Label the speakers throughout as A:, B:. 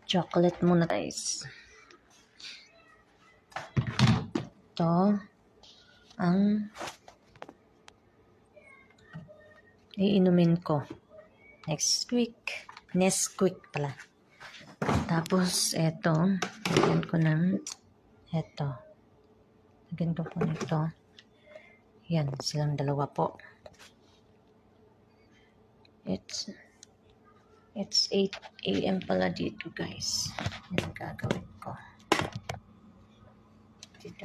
A: chocolate muna guys. Ito ang iinumin ko. Nesquik pala. Tapos eto, lagyan ko ng eto. Lagyan ko po nito. Yan, silang dalawa po. It's 8 AM pala dito guys. Yan gagawin ko. Dito.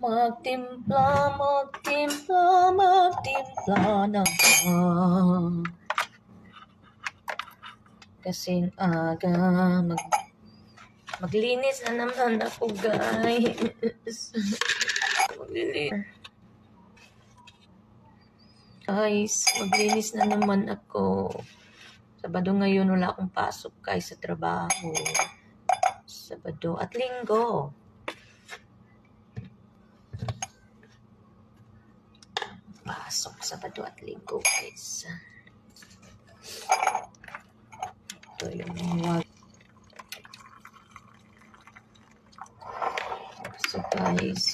A: Magtimpla na kasing aga maglinis na naman ako guys. Maglinis na naman ako. Sabado ngayon wala akong pasok guys sa trabaho. Sabado at linggo. Pasok Sabado at linggo guys. Ito yung mga so guys